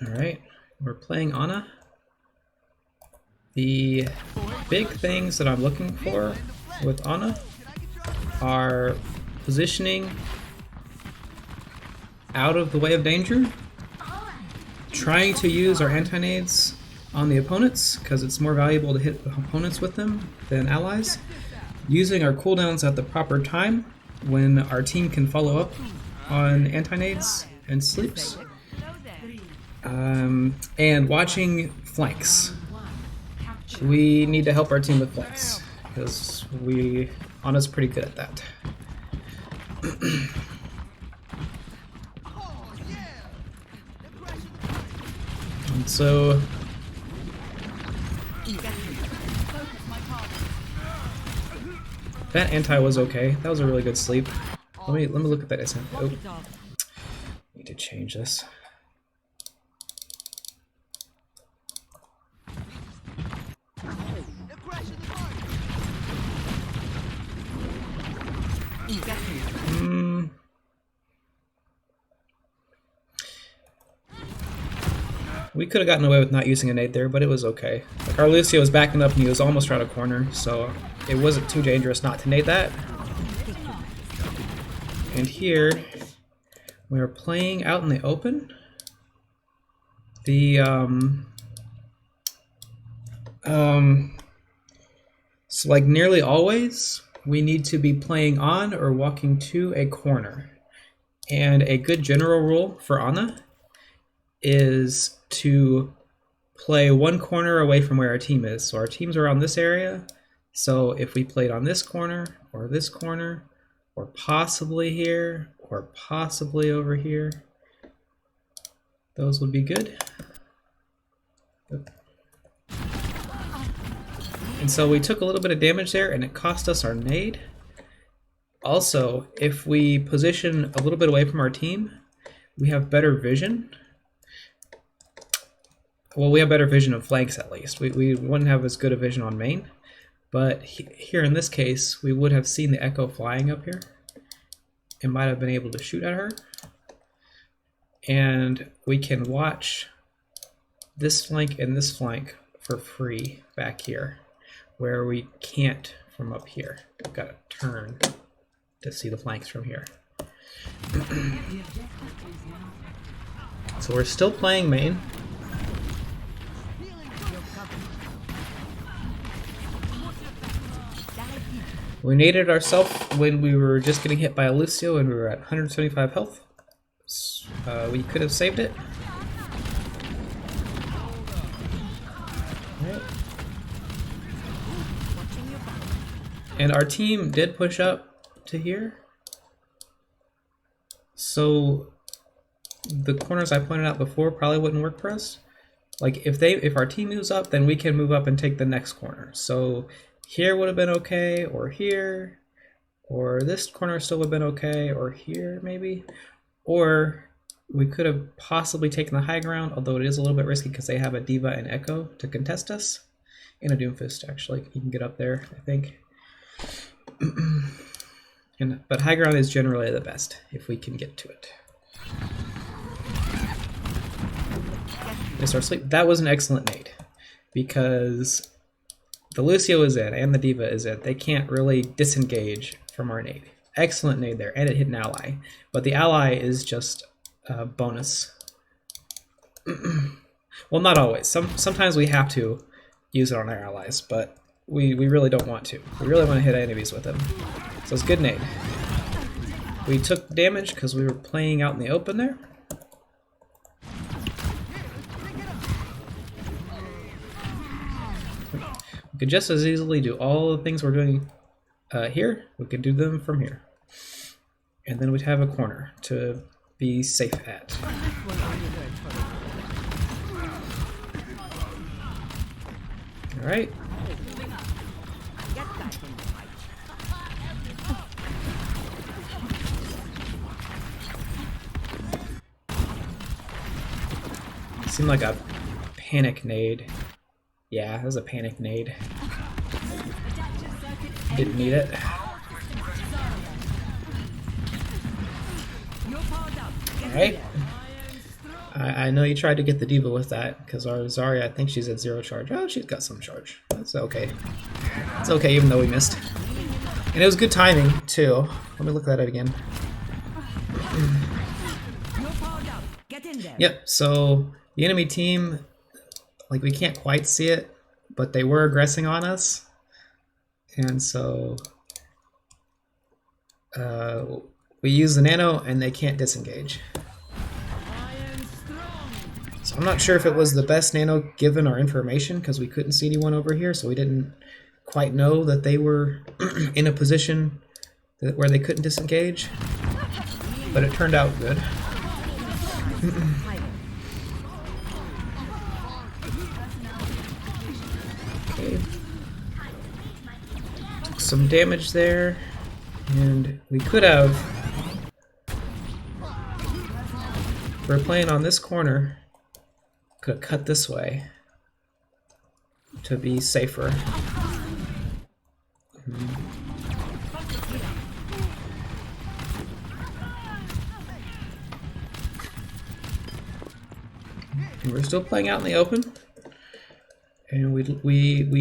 Alright, we're playing Ana. The big things that I'm looking for with Ana are positioning out of the way of danger, trying to use our anti-nades on the opponents because it's more valuable to hit the opponents with them than allies, using our cooldowns at the proper time when our team can follow up on anti-nades and sleeps, and watching flanks. We need to help our team with flanks because Ana's pretty good at that. And so that anti was okay. That was a really good sleep. Let me look at that instant. Oh, need to change this. We could have gotten away with not using a nade there, but it was okay. Like, our Lucio was backing up and he was almost around a corner, so it wasn't too dangerous not to nade that. And here, we're playing out in the open. So like nearly always, we need to be playing on or walking to a corner. And a good general rule for Ana is to play one corner away from where our team is. So our teams are on this area. So if we played on this corner, or possibly here, or possibly over here, those would be good. And so we took a little bit of damage there, and it cost us our nade. Also, if we position a little bit away from our team, we have better vision. Well, we have better vision of flanks at least. We wouldn't have as good a vision on main. But here in this case, we would have seen the Echo flying up here and might have been able to shoot at her. And we can watch this flank and this flank for free back here, where we can't from up here. We've got to turn to see the flanks from here. So we're still playing main. We naded ourselves when we were just getting hit by a Lucio and we were at 175 health. We could have saved it. Right. And our team did push up to here. So the corners I pointed out before probably wouldn't work for us. Like if our team moves up, then we can move up and take the next corner. So here would have been okay, or here, or this corner still would have been okay, or here maybe. Or we could have possibly taken the high ground, although it is a little bit risky because they have a D.Va and Echo to contest us. And a Doomfist, actually. You can get up there, I think. But high ground is generally the best, if we can get to it. Missed our sleep. That was an excellent nade, because the Lucio is in and the D.Va is in. They can't really disengage from our nade. Excellent nade there, and it hit an ally. But the ally is just a bonus. Well, not always. Sometimes we have to use it on our allies, but we really don't want to. We really want to hit enemies with them. So it's good nade. We took damage because we were playing out in the open there. We could just as easily do all the things we're doing here. We could do them from here. And then we'd have a corner to be safe at. Alright. Seemed like a panic nade. Yeah, it was a panic nade. Didn't need it. Alright. I know you tried to get the D.Va with that, because our Zarya, I think she's at 0 charge. Oh, she's got some charge. That's okay. It's okay, even though we missed. And it was good timing, too. Let me look at it again. Yep, so the enemy team, like, we can't quite see it, but they were aggressing on us. And so we use the nano and they can't disengage. So I'm not sure if it was the best nano given our information, because we couldn't see anyone over here, so we didn't quite know that they were in a position where they couldn't disengage. But it turned out good. Okay. Took some damage there, and we could have... If we're playing on this corner, could have cut this way to be safer. And we're still playing out in the open, and we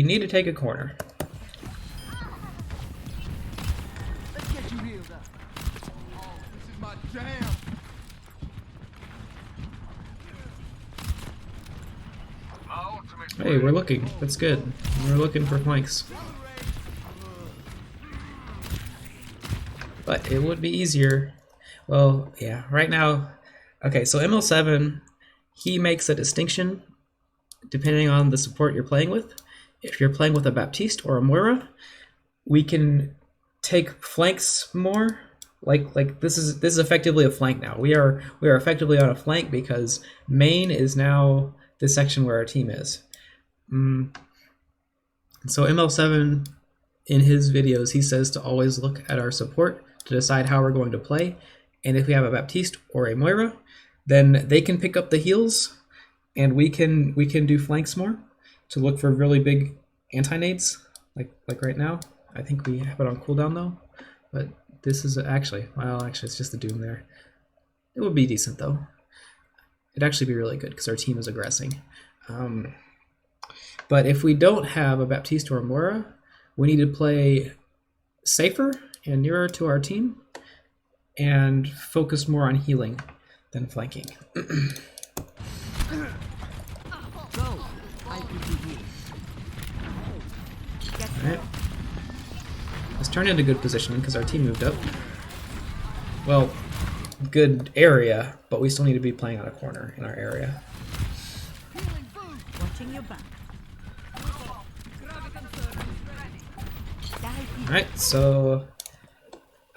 need to take a corner. Let's get you healed up. Oh, this is my jam. Hey, we're looking. That's good. We're looking for flanks. But it would be easier. Well, yeah, right now... Okay, so ML7, he makes a distinction depending on the support you're playing with. If you're playing with a Baptiste or a Moira, we can take flanks more. Like this is effectively a flank now. We are effectively on a flank because main is now the section where our team is. So ML7, in his videos, he says to always look at our support to decide how we're going to play. And if we have a Baptiste or a Moira, then they can pick up the heals, and we can do flanks more to look for really big anti-nades, like right now. I think we have it on cooldown though, but this is actually it's just the Doom there. It would be decent though. It'd actually be really good because our team is aggressing. But if we don't have a Baptiste or a Moira, we need to play safer and nearer to our team and focus more on healing than flanking. Alright. Let's turn into good positioning because our team moved up. Well, good area, but we still need to be playing on a corner in our area. Watching your back. Alright, so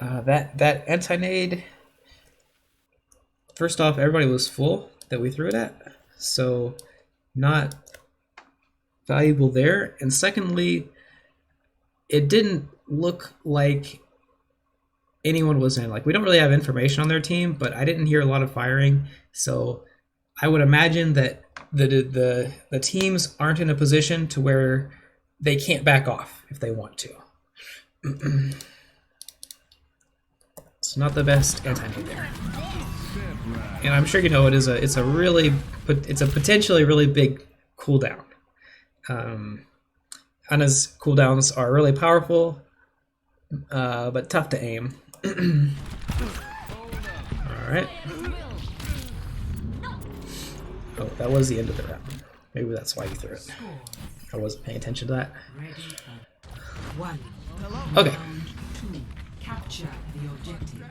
that anti-nade, first off, everybody was full that we threw it at, so not valuable there. And secondly, it didn't look like anyone was in. Like, we don't really have information on their team, but I didn't hear a lot of firing, so I would imagine that the teams aren't in a position to where they can't back off if they want to. It's not the best anti-nade there, and I'm sure you know it's a potentially really big cooldown. Ana's cooldowns are really powerful, but tough to aim. All right. Oh, that was the end of the round. Maybe that's why you threw it. I wasn't paying attention to that. Okay. Capture the objective.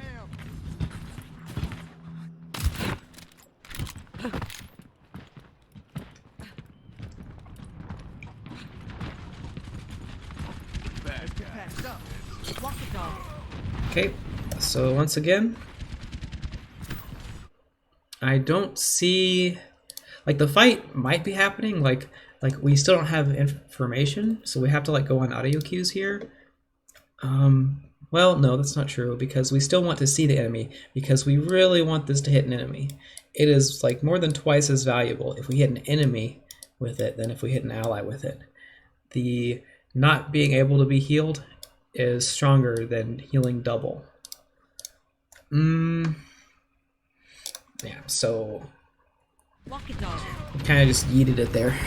Okay, so once again, I don't see, like, the fight might be happening, like we still don't have information, so we have to like go on audio cues here. Well, no, that's not true, because we still want to see the enemy, because we really want this to hit an enemy. It is like more than twice as valuable if we hit an enemy with it than if we hit an ally with it. The not being able to be healed is stronger than healing double. Yeah, so Walk it off. Kind of just yeeted it there.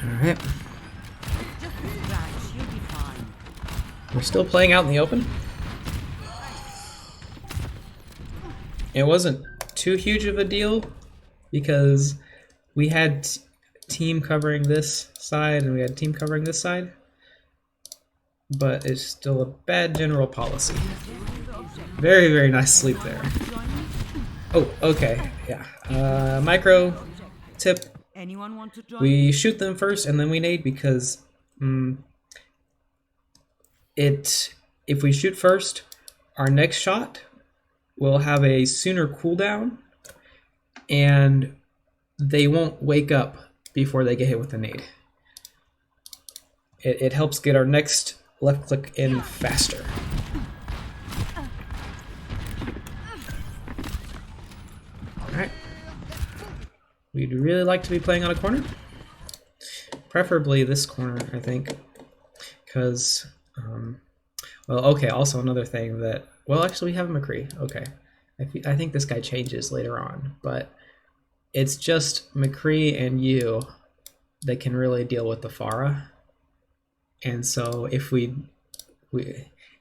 Alright. Just scratch. You'll be fine. We're still playing out in the open. It wasn't too huge of a deal because we had team covering this side and we had team covering this side, but it's still a bad general policy. Very, very nice sleep there. Oh, okay, yeah. Micro tip, Anyone want to join? we shoot them first and then we nade because if we shoot first, our next shot will have a sooner cooldown and they won't wake up before they get hit with a nade. It helps get our next left click in faster. Alright. We'd really like to be playing on a corner. Preferably this corner, I think. Because, well, okay, also another thing that, well, actually we have McCree. Okay. I think this guy changes later on, but it's just McCree and you that can really deal with the Pharah. And so if we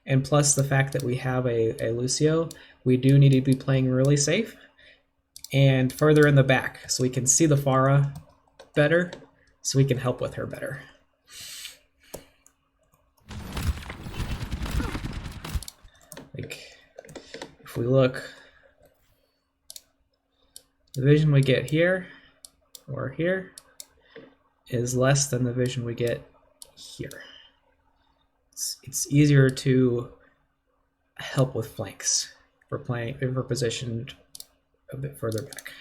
and plus the fact that we have a Lucio, we do need to be playing really safe and further in the back so we can see the Pharah better, so we can help with her better. Like, if we look, the vision we get here or here is less than the vision we get here. It's easier to help with flanks if we're positioned a bit further back.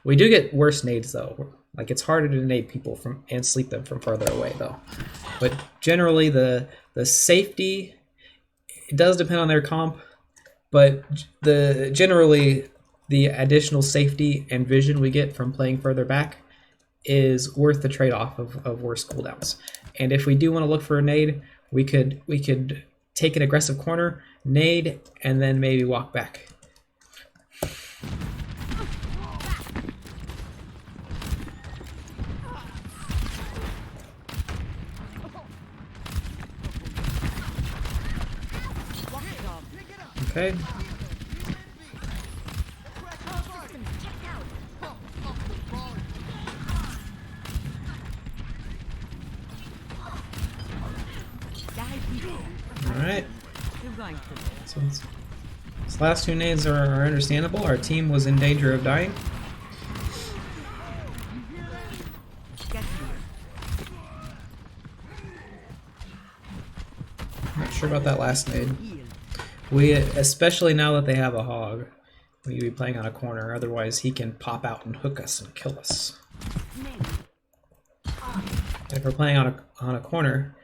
We do get worse nades though. Like, it's harder to nade people from and sleep them from further away though. But generally the safety, it does depend on their comp, but generally the additional safety and vision we get from playing further back is worth the trade-off of worse cooldowns. And if we do want to look for a nade, we could take an aggressive corner, nade, and then maybe walk back. Okay. Alright. So these last two nades are understandable. Our team was in danger of dying. Not sure about that last nade. We, especially now that they have a hog, we need to be playing on a corner, otherwise he can pop out and hook us and kill us. If we're playing on a corner,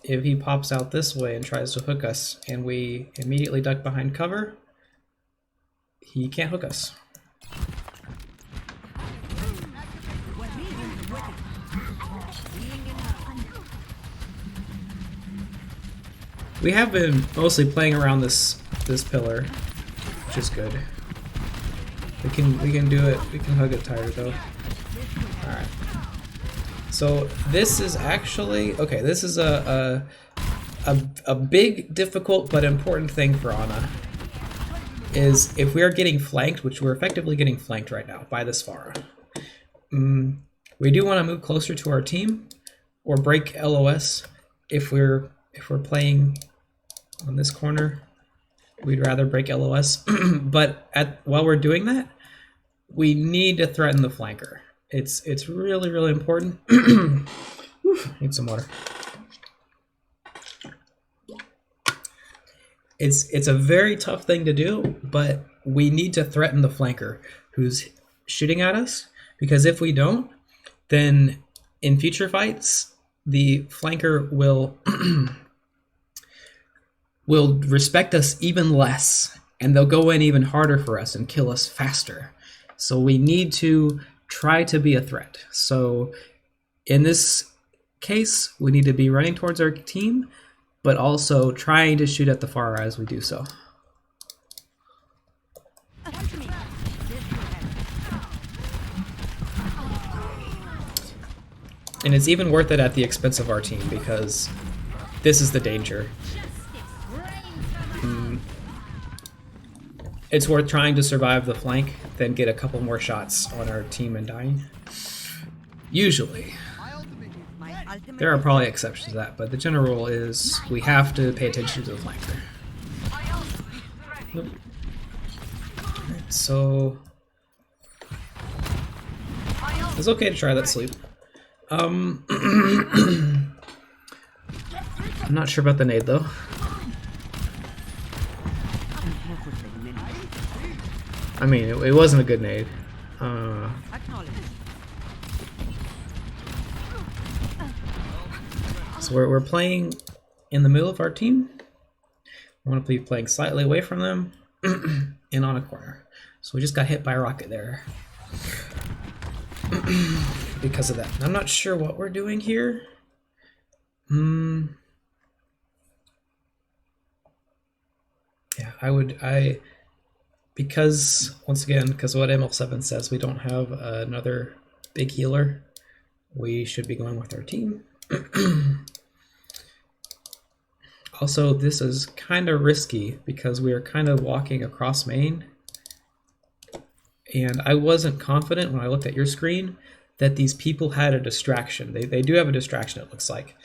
if he pops out this way and tries to hook us and we immediately duck behind cover, he can't hook us. We have been mostly playing around this pillar, which is good. We can do it. We can hug it tighter though. All right. So this is actually okay. This is a big, difficult but important thing for Ana. Is if we are getting flanked, which we're effectively getting flanked right now by this Pharah. We do want to move closer to our team or break LOS if we're playing on this corner. We'd rather break LOS, but while we're doing that, we need to threaten the flanker. It's really, really important. Need some water. It's a very tough thing to do, but we need to threaten the flanker who's shooting at us, because if we don't, then in future fights, the flanker will will respect us even less, and they'll go in even harder for us and kill us faster. So we need to try to be a threat. So in this case, we need to be running towards our team, but also trying to shoot at the Pharah as we do so. And it's even worth it at the expense of our team because this is the danger. It's worth trying to survive the flank, then get a couple more shots on our team and dying. Usually. My ultimate There are probably exceptions to that, but the general rule is we have to pay attention to the flanker. Alright, so it's okay to try that sleep. I'm not sure about the nade though. I mean, it wasn't a good nade. acknowledged. So we're playing in the middle of our team. I want to be playing slightly away from them and on a corner. So we just got hit by a rocket there because of that. I'm not sure what we're doing here. Yeah, because once again, because what ML7 says, we don't have another big healer. We should be going with our team. Also, this is kind of risky because we are kind of walking across main. And I wasn't confident when I looked at your screen that these people had a distraction. They do have a distraction, it looks like.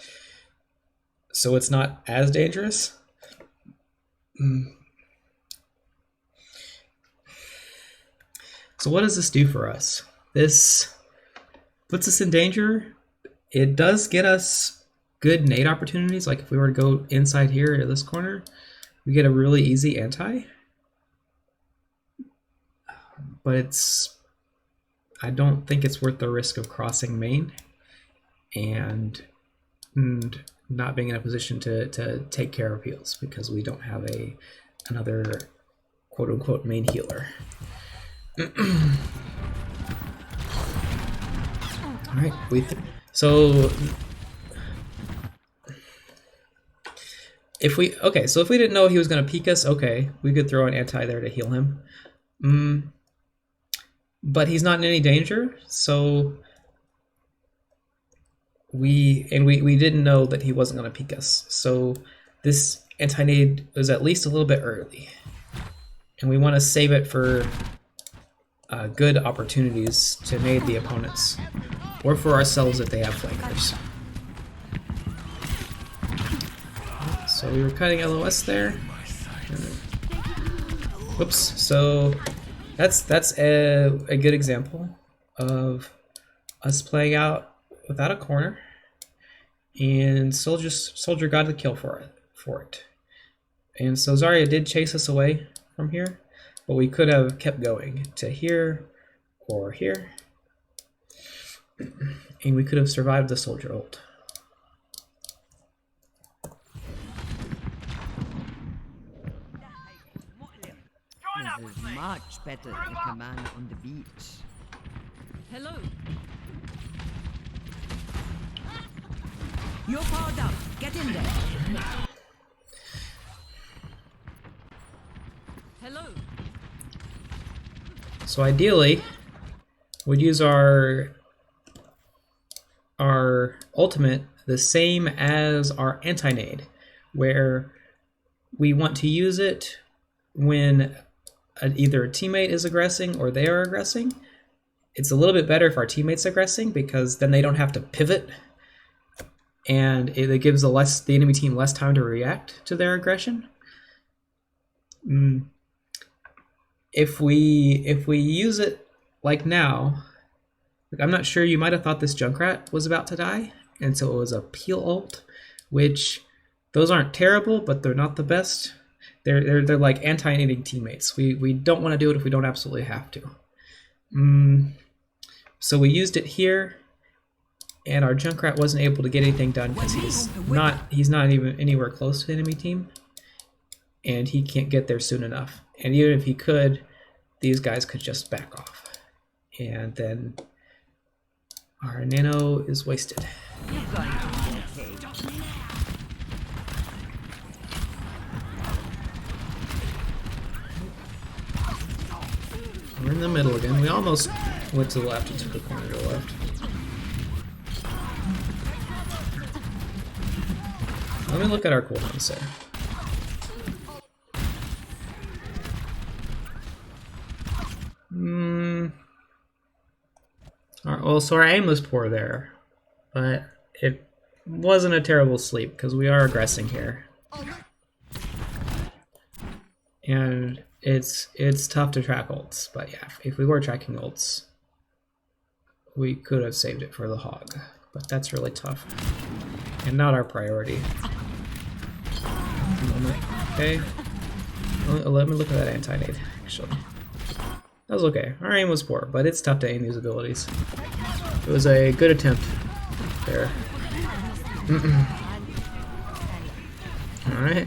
So it's not as dangerous. So what does this do for us? This puts us in danger. It does get us good nade opportunities. Like if we were to go inside here to this corner, we get a really easy anti. But I don't think it's worth the risk of crossing main and not being in a position to take care of heals because we don't have another quote unquote main healer. All right, so if we didn't know he was going to peek us, okay, we could throw an anti there to heal him. But he's not in any danger, so we didn't know that he wasn't going to peek us. So this anti-nade was at least a little bit early, and we want to save it for good opportunities to nade the opponents, or for ourselves if they have flankers. So we were cutting LOS there. Whoops. So that's a good example of us playing out without a corner, and Soldier got the kill for it. And so Zarya did chase us away from here, but we could have kept going to here or here, and we could have survived the Soldier ult. This is much better than a command on the beach. Hello. You're powered up. Get in there. Hello. So ideally, we'd use our ultimate the same as our anti-nade, where we want to use it when either a teammate is aggressing or they are aggressing. It's a little bit better if our teammate's aggressing because then they don't have to pivot, and it gives the enemy team less time to react to their aggression. If we use it like now, I'm not sure, you might have thought this Junkrat was about to die, and so it was a peel ult, which those aren't terrible, but they're not the best. They're like anti-nading teammates. We don't want to do it if we don't absolutely have to. So we used it here, and our Junkrat wasn't able to get anything done because he's not even anywhere close to the enemy team, and he can't get there soon enough. And even if he could, these guys could just back off, and then our nano is wasted. You've got it. Okay. We're in the middle again. We almost went to the left and took a corner to the left. Let me look at our cooldowns there. Well, so our aim was poor there, but it wasn't a terrible sleep because we are aggressing here, and it's tough to track ults. But yeah, if we were tracking ults, we could have saved it for the hog, but that's really tough and not our priority. Okay, let me look at that anti-nade. Actually, that was okay. Our aim was poor, but it's tough to aim these abilities. It was a good attempt there. Alright.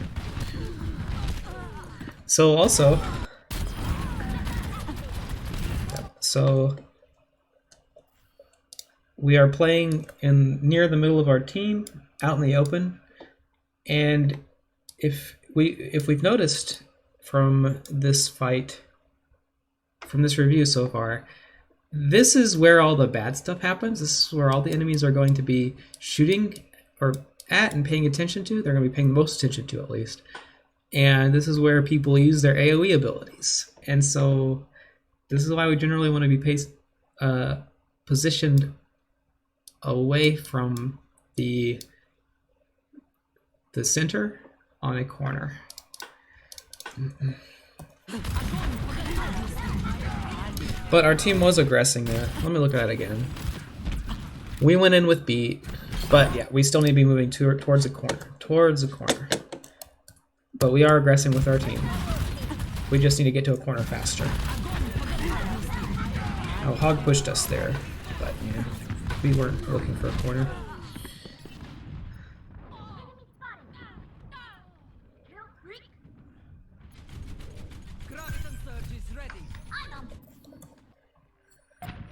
So also, we are playing near the middle of our team, out in the open, and if we've noticed from this fight, from this review so far, this is where all the bad stuff happens. This is where all the enemies are going to be shooting or at and paying attention to. They're going to be paying the most attention to, at least. And this is where people use their AoE abilities. And so this is why we generally want to be positioned away from the center on a corner. But our team was aggressing there. Let me look at that again. We went in with beat, but yeah, we still need to be moving towards the corner. Towards the corner. But we are aggressing with our team. We just need to get to a corner faster. Oh, Hog pushed us there, but yeah, we weren't looking for a corner.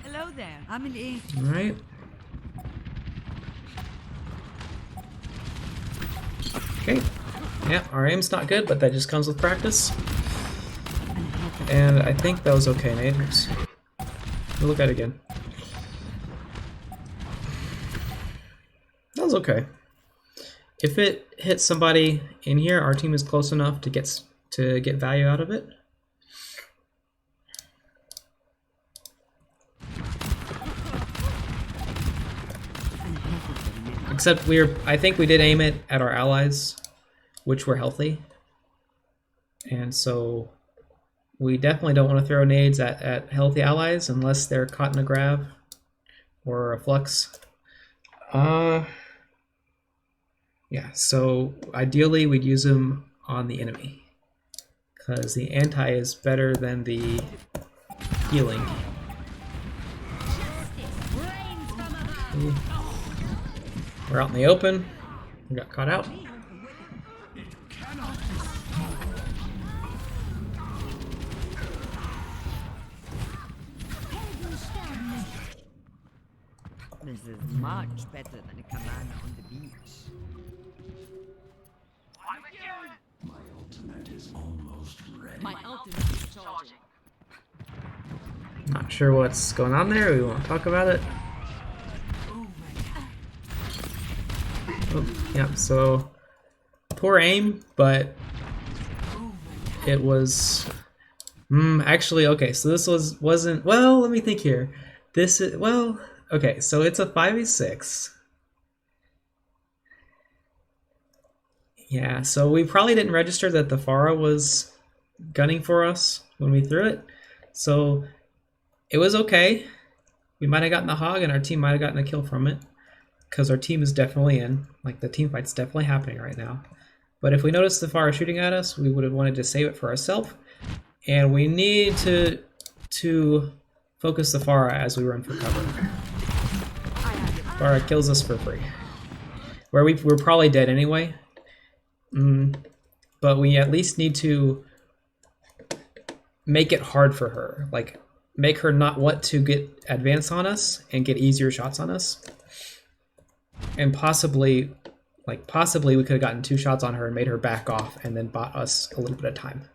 Hello there. I'm in A. All right. Okay. Yeah, our aim's not good, but that just comes with practice. And I think that was okay, Nate. We'll look at it again. That was okay. If it hits somebody in here, our team is close enough to get value out of it. Except I think we did aim it at our allies, which were healthy. And so we definitely don't want to throw nades at healthy allies unless they're caught in a grab or a flux. Yeah, so ideally we'd use them on the enemy, because the anti is better than the healing. Ooh. We're out in the open. We got caught out. This is much better than a command on the beach. My ultimate is almost ready. My ultimate is charging. Not sure what's going on there. We won't talk about it. Oh, yeah, so poor aim, but it was actually okay. So this wasn't well. Let me think here. This is well. Okay, so it's a 5v6. Yeah, so we probably didn't register that the Pharah was gunning for us when we threw it. So it was okay. We might have gotten the hog and our team might have gotten a kill from it, because our team is definitely in. Like, the team fight's definitely happening right now. But if we noticed the Pharah shooting at us, we would have wanted to save it for ourselves. And we need to focus the Pharah as we run for cover. Pharah kills us for free. Where we're probably dead anyway. But we at least need to make it hard for her. Like, make her not want to get advance on us and get easier shots on us. And possibly we could have gotten 2 shots on her and made her back off and then bought us a little bit of time.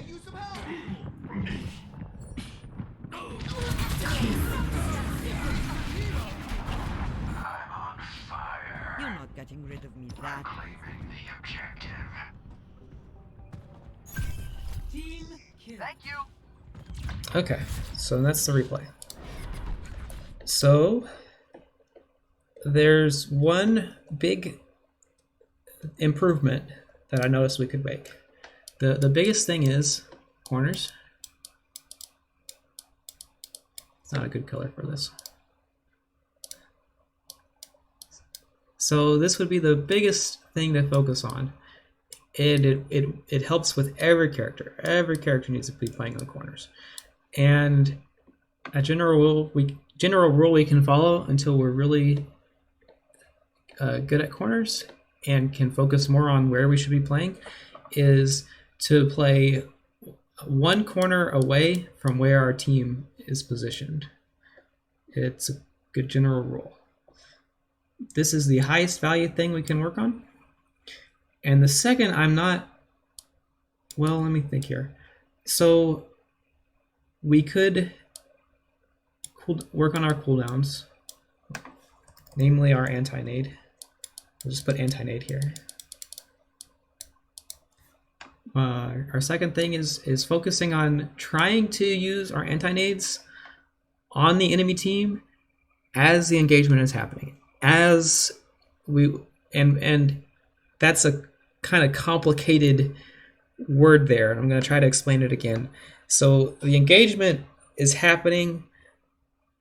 Use some help. I'm on fire. that. Team kill. Thank you. Okay, so that's the replay. So there's one big improvement that I noticed we could make. The biggest thing is corners. It's not a good color for this. So this would be the biggest thing to focus on. And it helps with every character. Every character needs to be playing in the corners. And a general rule we can follow until we're really good at corners and can focus more on where we should be playing is to play one corner away from where our team is positioned. It's a good general rule. This is the highest value thing we can work on. And the second, well, let me think here. So we could work on our cooldowns, namely our anti-nade. We'll just put anti-nade here. Our second thing is focusing on trying to use our anti-nades on the enemy team as the engagement is happening. And that's a kind of complicated word there, and I'm going to try to explain it again. So the engagement is happening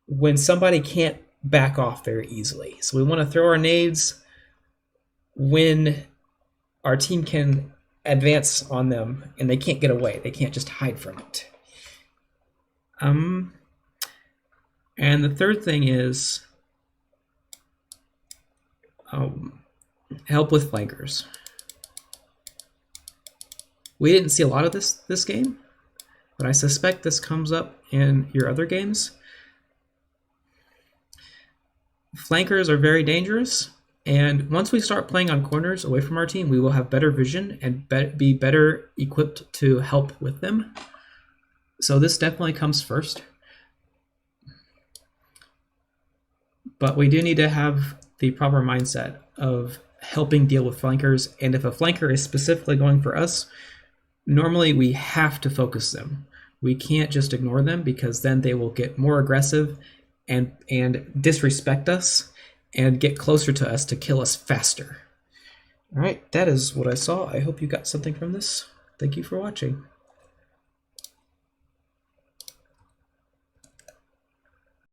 when somebody can't back off very easily. So we want to throw our nades when our team can advance on them and they can't get away. They can't just hide from it. And the third thing is help with flankers. We didn't see a lot of this game, but I suspect this comes up in your other games. Flankers are very dangerous, and once we start playing on corners away from our team, we will have better vision and be better equipped to help with them. So this definitely comes first. But we do need to have the proper mindset of helping deal with flankers, and if a flanker is specifically going for us, normally we have to focus them. We can't just ignore them, because then they will get more aggressive and disrespect us and get closer to us to kill us faster. All right, that is what I saw. I hope you got something from this. Thank you for watching.